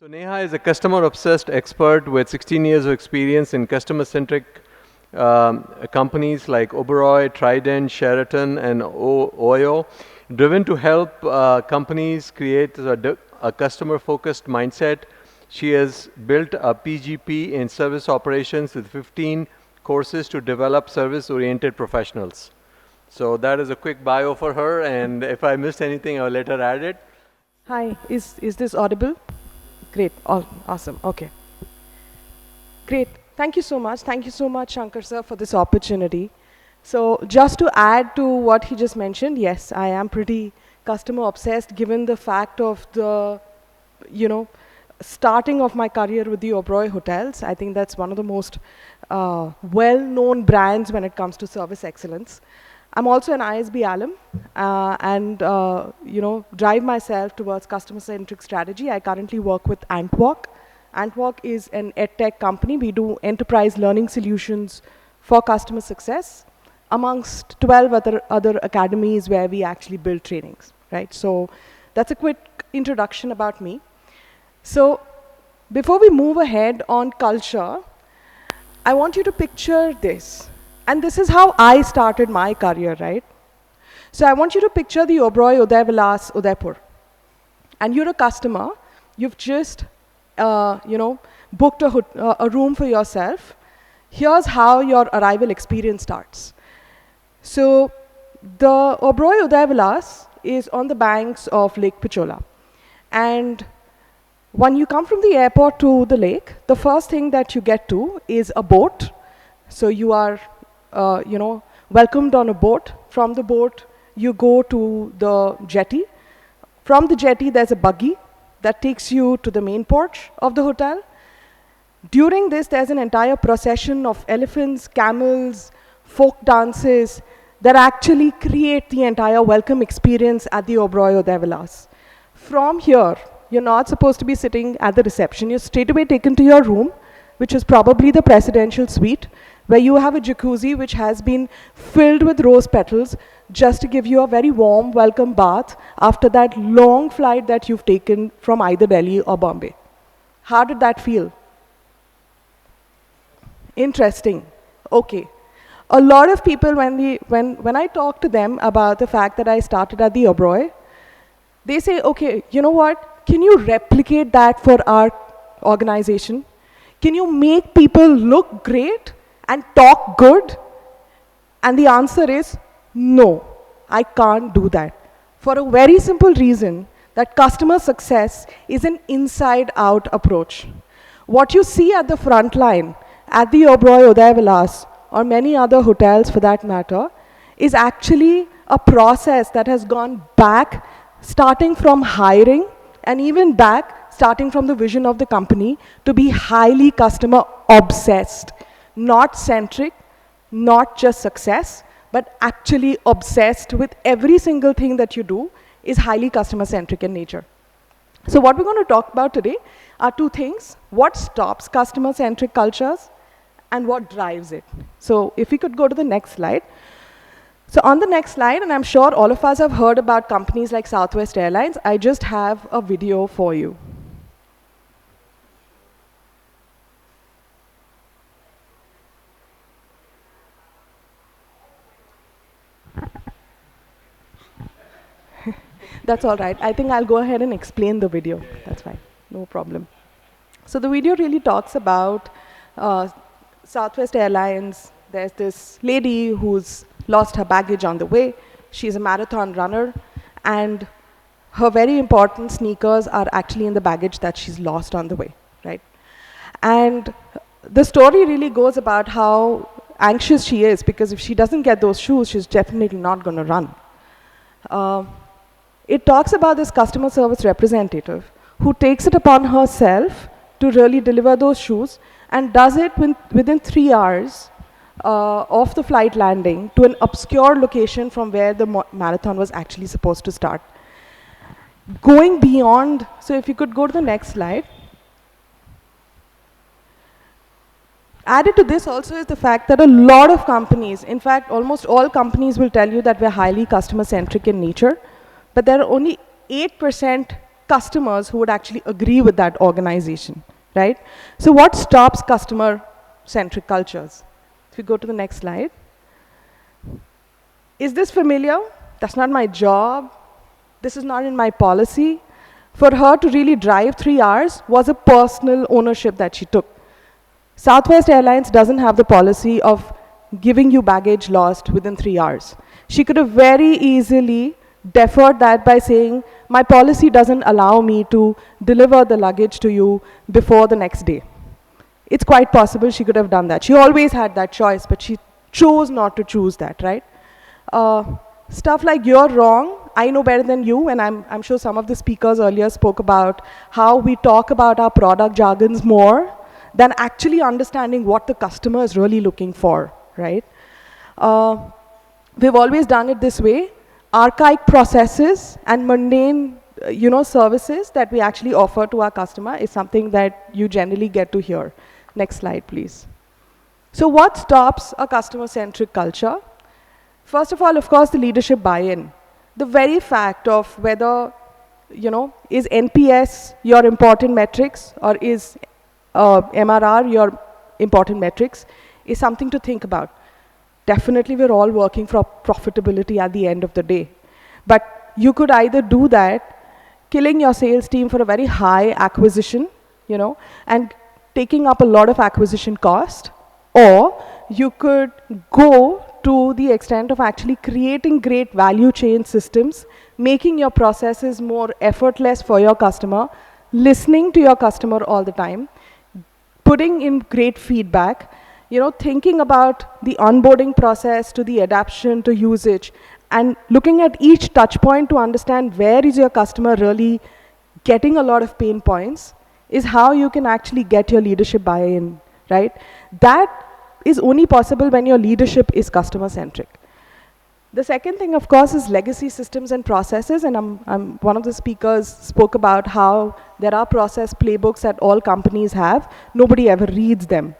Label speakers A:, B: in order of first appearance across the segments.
A: So Neha is a customer-obsessed expert with 16 years of experience in customer-centric companies like Oberoi, Trident, Sheraton, and Oyo, driven to help companies create a customer-focused mindset. She has built a PGP in service operations with 15 courses to develop service-oriented professionals. So that is a quick bio for her, and if I missed anything, I'll let her add it.
B: Hi, is this audible? Great, awesome, okay. Great, thank you so much. Thank you so much, Shankar sir, for this opportunity. So just to add to what he just mentioned, yes, I am pretty customer obsessed given the fact of the, you know, starting of my career with the Oberoi Hotels. I think that's one of the most well-known brands when it comes to service excellence. I'm also an ISB alum and drive myself towards customer-centric strategy. I currently work with Antwalk. Antwalk is an edtech company. We do enterprise learning solutions for customer success amongst 12 other academies where we actually build trainings, right? So that's a quick introduction about me. So before we move ahead on culture, I want you to picture this. And this is how I started my career, right? So I want you to picture the Oberoi Uday Vilas Udaipur. And you're a customer. You've just, booked a room for yourself. Here's how your arrival experience starts. So the Oberoi Uday Vilas is on the banks of Lake Pichola. And when you come from the airport to the lake, the first thing that you get to is a boat. So you are welcomed on a boat. From the boat, you go to the jetty. From the jetty, there's a buggy that takes you to the main porch of the hotel. During this, there's an entire procession of elephants, camels, folk dances that actually create the entire welcome experience at the Oberoi Uday Vilas. From here, you're not supposed to be sitting at the reception. You're straight away taken to your room, which is probably the presidential suite, where you have a jacuzzi which has been filled with rose petals just to give you a very warm welcome bath after that long flight that you've taken from either Delhi or Bombay. How did that feel? Interesting. Okay. A lot of people, when I talk to them about the fact that I started at the Oberoi, they say, okay, you know what? Can you replicate that for our organization? Can you make people look great and talk good? And the answer is no, I can't do that. For a very simple reason that customer success is an inside-out approach. What you see at the front line, at the Oberoi Uday Vilas, or many other hotels for that matter, is actually a process that has gone back, starting from hiring, and even back, starting from the vision of the company, to be highly customer obsessed. Not centric, not just success, but actually obsessed with every single thing that you do is highly customer centric in nature. So what we're going to talk about today are two things: what stops customer centric cultures and what drives it. So if we could go to the next slide. So on the next slide, and I'm sure all of us have heard about companies like Southwest Airlines, I just have a video for you. That's all right. I think I'll go ahead and explain the video. That's fine. No problem. So the video really talks about Southwest Airlines. There's this lady who's lost her baggage on the way. She's a marathon runner, and her very important sneakers are actually in the baggage that she's lost on the way, right? And the story really goes about how anxious she is, because if she doesn't get those shoes, she's definitely not going to run. It talks about this customer service representative who takes it upon herself to really deliver those shoes and does it within 3 hours of the flight landing to an obscure location from where the marathon was actually supposed to start. Going beyond, so if you could go to the next slide. Added to this also is the fact that a lot of companies, in fact almost all companies, will tell you that we're highly customer centric in nature, but there are only 8% customers who would actually agree with that organization, right? So what stops customer-centric cultures? If you go to the next slide. Is this familiar? That's not my job. This is not in my policy. For her to really drive 3 hours was a personal ownership that she took. Southwest Airlines doesn't have the policy of giving you baggage lost within 3 hours. She could have very easily deferred that by saying, my policy doesn't allow me to deliver the luggage to you before the next day. It's quite possible she could have done that. She always had that choice, but she chose not to choose that, right? Stuff like you're wrong, I know better than you, and I'm sure some of the speakers earlier spoke about how we talk about our product jargons more than actually understanding what the customer is really looking for, right? We've always done it this way. Archaic processes and mundane services that we actually offer to our customer is something that you generally get to hear. Next slide, please. So what stops a customer-centric culture? First of all, of course, the leadership buy-in. The very fact of whether, is NPS your important metrics or is MRR your important metrics is something to think about. Definitely, we're all working for profitability at the end of the day. But you could either do that, killing your sales team for a very high acquisition, and taking up a lot of acquisition cost, or you could go to the extent of actually creating great value chain systems, making your processes more effortless for your customer, listening to your customer all the time, putting in great feedback, thinking about the onboarding process to the adaption to usage, and looking at each touch point to understand where is your customer really getting a lot of pain points is how you can actually get your leadership buy-in, right? That is only possible when your leadership is customer-centric. The second thing, of course, is legacy systems and processes, and one of the speakers spoke about how there are process playbooks that all companies have. Nobody ever reads them.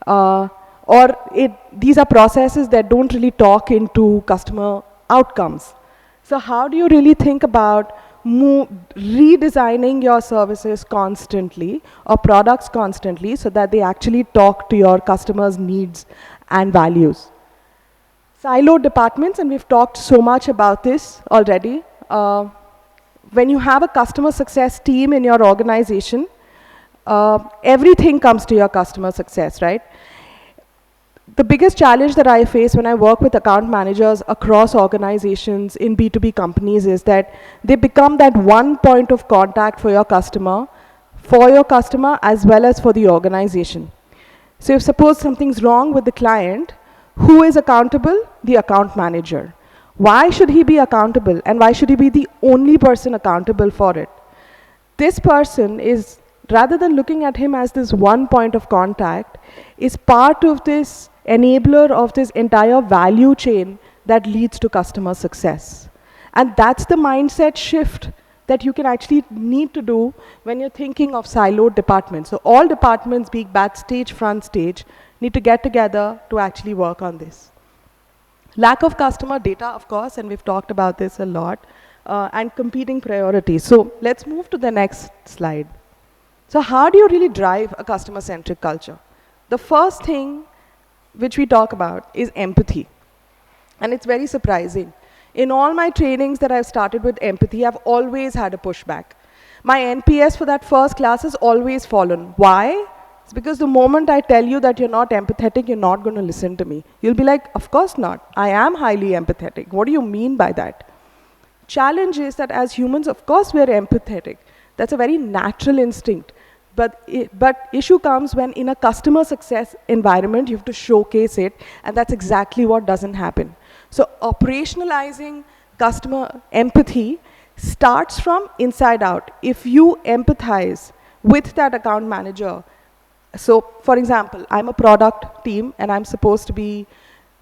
B: These are processes that don't really talk into customer outcomes. So how do you really think about redesigning your services constantly or products constantly so that they actually talk to your customers' needs and values? Siloed departments, and we've talked so much about this already. When you have a customer success team in your organization, everything comes to your customer success, right? The biggest challenge that I face when I work with account managers across organizations in B2B companies is that they become that one point of contact for your customer as well as for the organization. So if suppose something's wrong with the client, who is accountable? The account manager. Why should he be accountable, and why should he be the only person accountable for it? This person is, rather than looking at him as this one point of contact, is part of this enabler of this entire value chain that leads to customer success. And that's the mindset shift that you can actually need to do when you're thinking of siloed departments. So all departments, be it backstage, front stage, need to get together to actually work on this. Lack of customer data, of course, and we've talked about this a lot, and competing priorities. So let's move to the next slide. So how do you really drive a customer-centric culture? The first thing which we talk about is empathy. And it's very surprising. In all my trainings that I've started with empathy, I've always had a pushback. My NPS for that first class has always fallen. Why? It's because the moment I tell you that you're not empathetic, you're not going to listen to me. You'll be like, of course not. I am highly empathetic. What do you mean by that? Challenge is that as humans, of course, we're empathetic. That's a very natural instinct. But issue comes when in a customer success environment, you have to showcase it, and that's exactly what doesn't happen. So operationalizing customer empathy starts from inside out. If you empathize with that account manager, so for example, I'm a product team and I'm supposed to be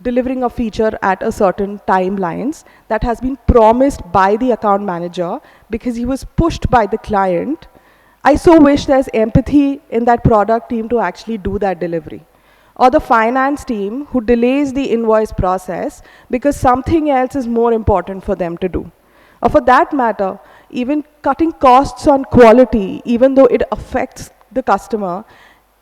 B: delivering a feature at a certain timelines that has been promised by the account manager because he was pushed by the client. I so wish there's empathy in that product team to actually do that delivery. Or the finance team who delays the invoice process because something else is more important for them to do. Or for that matter, even cutting costs on quality, even though it affects the customer,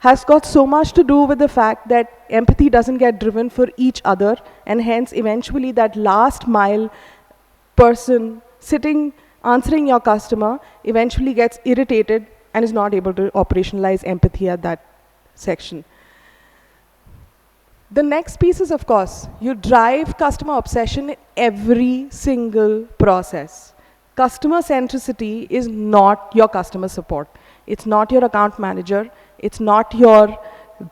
B: has got so much to do with the fact that empathy doesn't get driven for each other, and hence eventually that last mile person sitting answering your customer eventually gets irritated and is not able to operationalize empathy at that section. The next piece is, of course, you drive customer obsession in every single process. Customer centricity is not your customer support. It's not your account manager. It's not your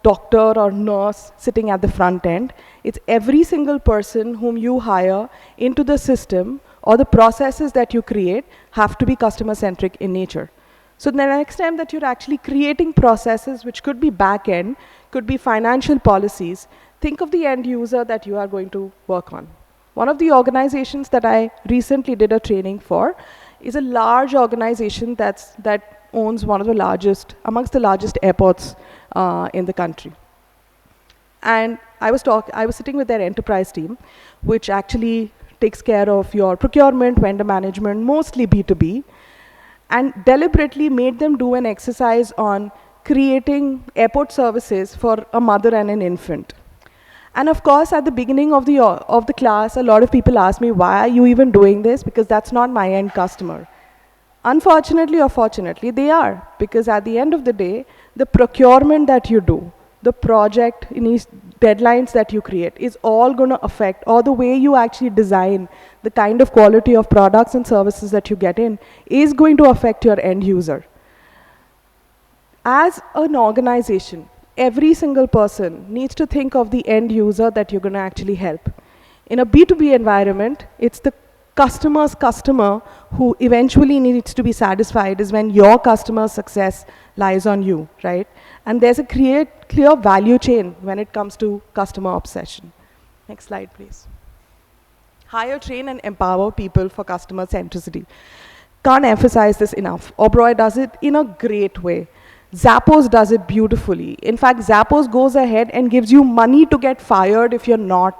B: doctor or nurse sitting at the front end. It's every single person whom you hire into the system, or the processes that you create have to be customer centric in nature. So the next time that you're actually creating processes, which could be back end, could be financial policies, think of the end user that you are going to work on. One of the organizations that I recently did a training for is a large organization that owns one of the largest, amongst the largest airports in the country. And I was sitting with their enterprise team, which actually takes care of your procurement, vendor management, mostly B2B, and deliberately made them do an exercise on creating airport services for a mother and an infant. And of course, at the beginning of the class, a lot of people asked me, why are you even doing this? Because that's not my end customer. Unfortunately or fortunately, they are. Because at the end of the day, the procurement that you do, the project deadlines that you create is all going to affect, or the way you actually design the kind of quality of products and services that you get in is going to affect your end user. As an organization, every single person needs to think of the end user that you're going to actually help. In a B2B environment, it's the customer's customer who eventually needs to be satisfied, is when your customer's success lies on you, right? And there's a clear value chain when it comes to customer obsession. Next slide, please. Hire, train, and empower people for customer centricity. Can't emphasize this enough. Oberoi does it in a great way. Zappos does it beautifully. In fact, Zappos goes ahead and gives you money to get fired if you're not,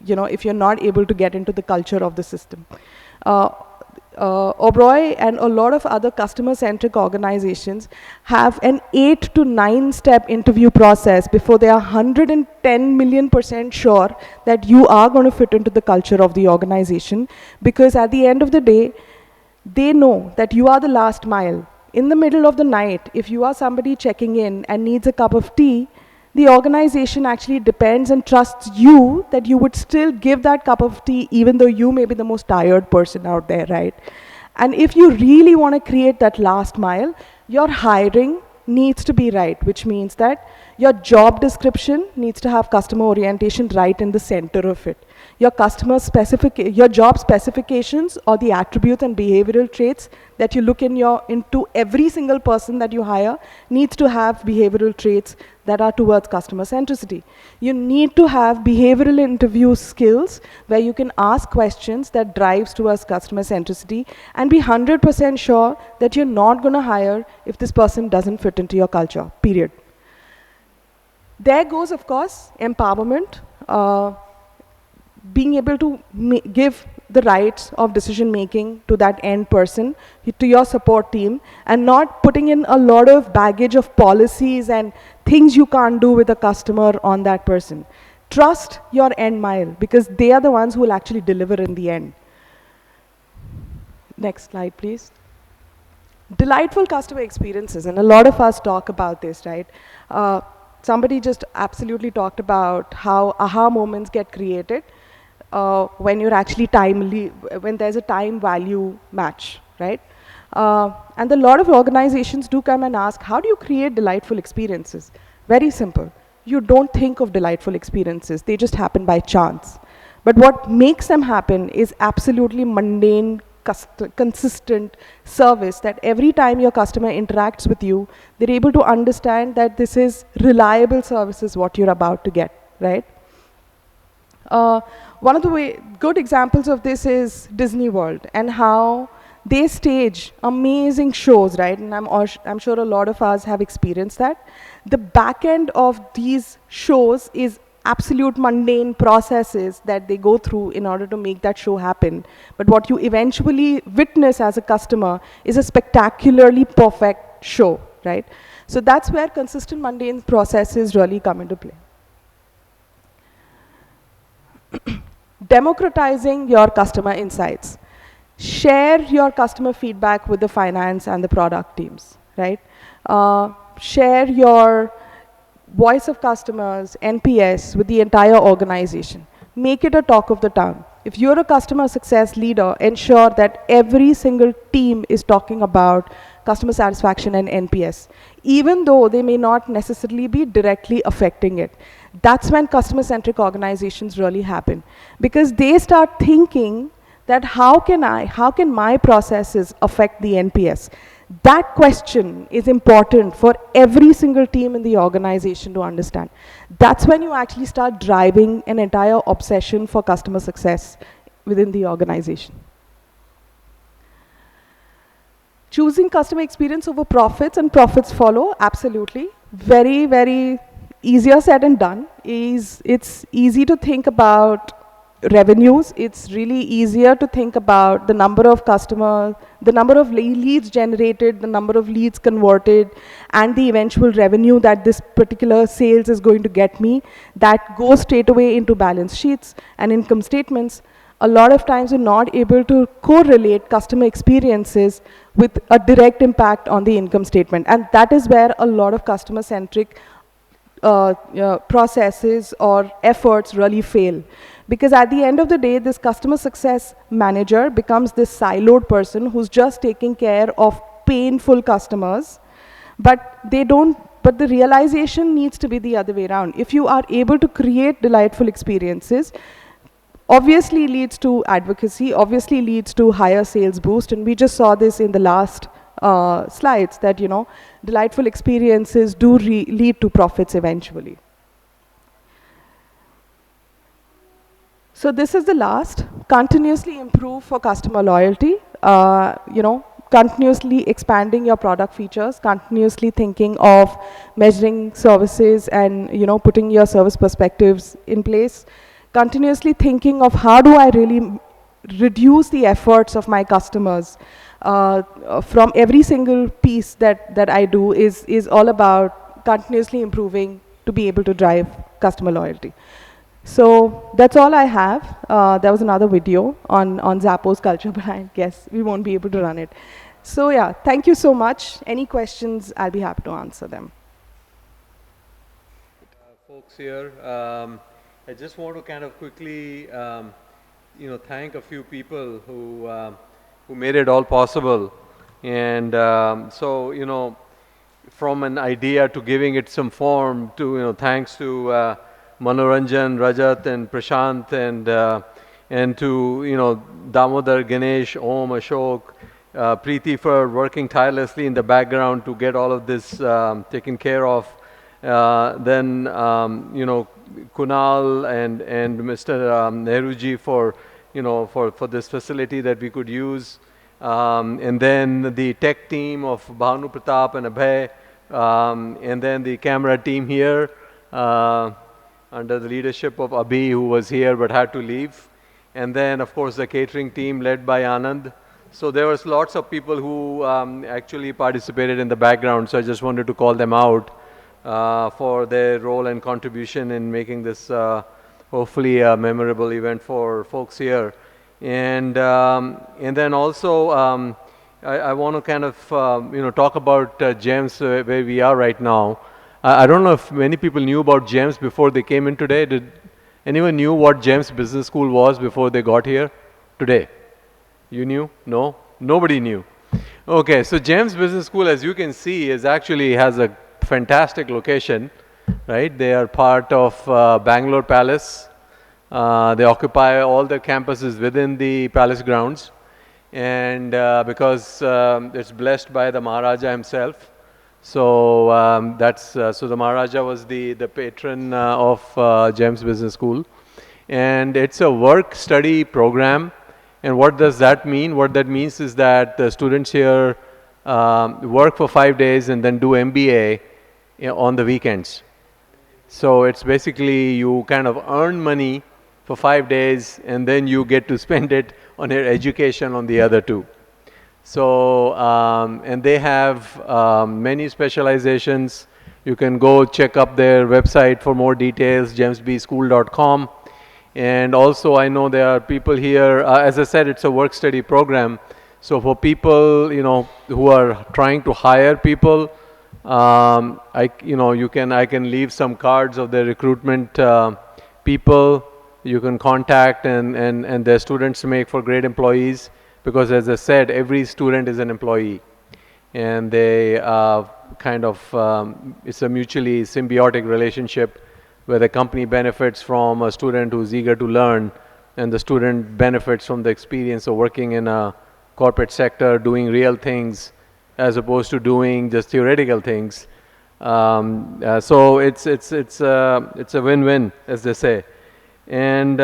B: if you're not able to get into the culture of the system. Oberoi and a lot of other customer-centric organizations have an 8 to 9 step interview process before they are 110 million% sure that you are going to fit into the culture of the organization, because at the end of the day, they know that you are the last mile. In the middle of the night, if you are somebody checking in and needs a cup of tea, the organization actually depends and trusts you that you would still give that cup of tea even though you may be the most tired person out there, right? And if you really want to create that last mile, your hiring needs to be right, which means that your job description needs to have customer orientation right in the center of it. Your your job specifications, or the attributes and behavioral traits that you look into every single person that you hire, needs to have behavioral traits that are towards customer centricity. You need to have behavioral interview skills where you can ask questions that drives towards customer centricity, and be 100% sure that you're not going to hire if this person doesn't fit into your culture, period. There goes, of course, empowerment. Being able to give the rights of decision making to that end person, to your support team, and not putting in a lot of baggage of policies and things you can't do with a customer on that person. Trust your end mile, because they are the ones who will actually deliver in the end. Next slide, please. Delightful customer experiences, and a lot of us talk about this, right? Somebody just absolutely talked about how aha moments get created when you're actually when there's a time value match, right? And a lot of organizations do come and ask, how do you create delightful experiences? Very simple. You don't think of delightful experiences. They just happen by chance. But what makes them happen is absolutely mundane, consistent service, that every time your customer interacts with you, they're able to understand that this is reliable services what you're about to get, right? One of the good examples of this is Disney World, and how they stage amazing shows, right? And I'm sure a lot of us have experienced that. The back end of these shows is absolute mundane processes that they go through in order to make that show happen. But what you eventually witness as a customer is a spectacularly perfect show, right? So that's where consistent mundane processes really come into play. Democratizing your customer insights. Share your customer feedback with the finance and the product teams, right? Share your voice of customers, NPS, with the entire organization. Make it a talk of the town. If you're a customer success leader, ensure that every single team is talking about customer satisfaction and NPS, even though they may not necessarily be directly affecting it. That's when customer-centric organizations really happen, because they start thinking that how can my processes affect the NPS? That question is important for every single team in the organization to understand. That's when you actually start driving an entire obsession for customer success within the organization. Choosing customer experience over profits and profits follow, absolutely. Very, very easier said and done. It's easy to think about revenues. It's really easier to think about the number of customers, the number of leads generated, the number of leads converted, and the eventual revenue that this particular sales is going to get me. That goes straight away into balance sheets and income statements. A lot of times we're not able to correlate customer experiences with a direct impact on the income statement. And that is where a lot of customer-centric processes or efforts really fail. Because at the end of the day, this customer success manager becomes this siloed person who's just taking care of painful customers, but the realization needs to be the other way around. If you are able to create delightful experiences, obviously leads to advocacy, obviously leads to higher sales boost, and we just saw this in the last slides that, delightful experiences do lead to profits eventually. So this is the last. Continuously improve for customer loyalty. Continuously expanding your product features, continuously thinking of measuring services and putting your service perspectives in place. Continuously thinking of how do I really reduce the efforts of my customers. From every single piece that I do is all about continuously improving to be able to drive customer loyalty. So that's all I have. There was another video on Zappos culture, but I guess we won't be able to run it. So yeah, thank you so much. Any questions, I'll be happy to answer them.
A: Folks here, I just want to kind of quickly, thank a few people who made it all possible. And so, from an idea to giving it some form to, thanks to Manoranjan, Rajat, and Prashant, and to Damodar, Ganesh, Om, Ashok, Preeti for working tirelessly in the background to get all of this taken care of. Then Kunal and Mr. Nehruji for for this facility that we could use, and then the tech team of Bhanu Pratap and Abhay, and then the camera team here. Under the leadership of Abhi, who was here but had to leave. And then, of course, the catering team led by Anand. So there was lots of people who actually participated in the background. So I just wanted to call them out for their role and contribution in making this hopefully a memorable event for folks here. And then also I want to kind of talk about GEMS where we are right now. I don't know if many people knew about GEMS before they came in today. Did anyone knew what GEMS Business School was before they got here today? You knew? No? Nobody knew. Okay, so GEMS Business School, as you can see, has a fantastic location, right? They are part of Bangalore Palace. They occupy all the campuses within the palace grounds. And because it's blessed by the Maharaja himself. So so the Maharaja was the patron of GEMS Business School, and it's a work-study program. And what does that mean? What that means is that the students here work for 5 days and then do MBA on the weekends. So it's basically you kind of earn money for 5 days and then you get to spend it on your education on the other two. So, and they have many specializations. You can go check up their website for more details, jamesbschool.com. And also, I know there are people here, as I said, it's a work study program. So for people, who are trying to hire people, I can leave some cards of the recruitment people you can contact, and their students make for great employees, because as I said, every student is an employee, and they it's a mutually symbiotic relationship where the company benefits from a student who's eager to learn, and the student benefits from the experience of working in a corporate sector, doing real things as opposed to doing just theoretical things. So it's a win-win, as they say. And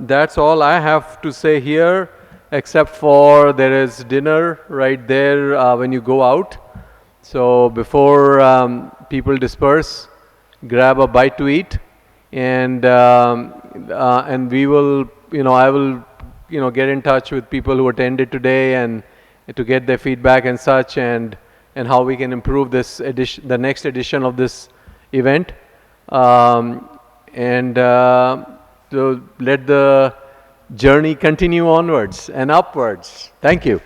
A: that's all I have to say here, except for there is dinner right there when you go out. So before people disperse, grab a bite to eat, and we will, I will, get in touch with people who attended today and to get their feedback and such, and how we can improve this edition, the next edition of this event, and to let the journey continue onwards and upwards. Thank you.